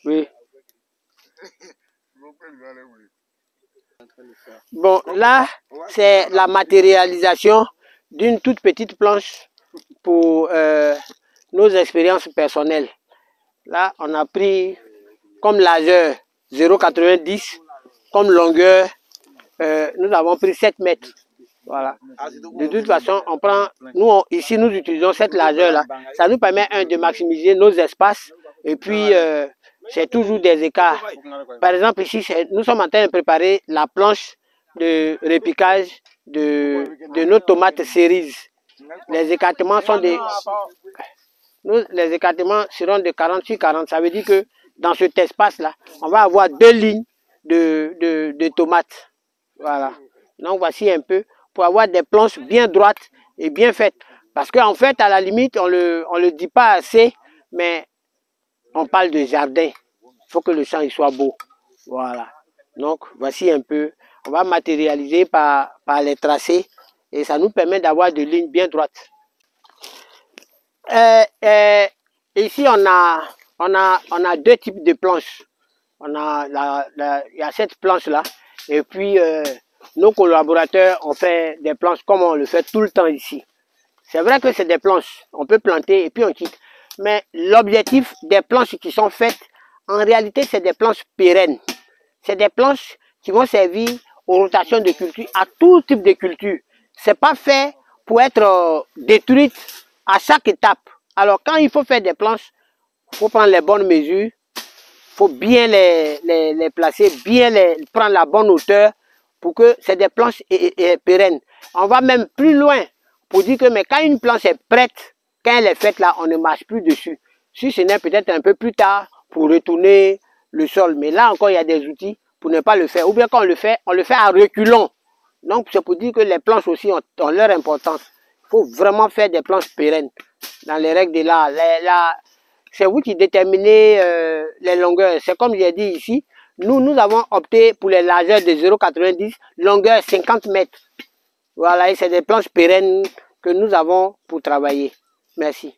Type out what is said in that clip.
Oui. Bon, là, c'est la matérialisation d'une toute petite planche pour nos expériences personnelles. Là, on a pris comme largeur 0,90, comme longueur, nous avons pris 7 mètres. Voilà. De toute façon, on prend, ici, nous utilisons cette largeur-là. Ça nous permet, de maximiser nos espaces et puis, c'est toujours des écarts. Par exemple, ici, nous sommes en train de préparer la planche de repiquage de nos tomates cerises. Les écartements sont les écartements seront de 40 sur 40. Ça veut dire que dans cet espace-là, on va avoir 2 lignes de tomates. Voilà. Donc, voici un peu pour avoir des planches bien droites et bien faites. Parce qu'en fait, à la limite, on le dit pas assez, mais on parle de jardin. Il faut que le champ il soit beau. Voilà. Donc, voici un peu. On va matérialiser par les tracés et ça nous permet d'avoir des lignes bien droites. Ici, on a 2 types de planches. Il y a cette planche-là. Et puis, nos collaborateurs ont fait des planches comme on le fait tout le temps ici. C'est vrai que c'est des planches. On peut planter et puis on quitte. Mais l'objectif des planches qui sont faites, en réalité, c'est des planches pérennes. C'est des planches qui vont servir aux rotations de culture, à tout type de culture. Ce n'est pas fait pour être détruite à chaque étape. Alors, quand il faut faire des planches, il faut prendre les bonnes mesures, il faut bien les placer, bien prendre la bonne hauteur pour que c'est des planches pérennes. On va même plus loin pour dire que mais quand une planche est prête, quand elle est faite là, on ne marche plus dessus. Si ce n'est peut-être un peu plus tard pour retourner le sol. Mais là encore, il y a des outils pour ne pas le faire. Ou bien quand on le fait à reculons. Donc, c'est pour dire que les planches aussi ont leur importance. Il faut vraiment faire des planches pérennes dans les règles de l'art. C'est vous qui déterminez les longueurs. C'est comme j'ai dit ici, nous avons opté pour les largeurs de 0,90, longueur 50 mètres. Voilà, et c'est des planches pérennes que nous avons pour travailler. Merci.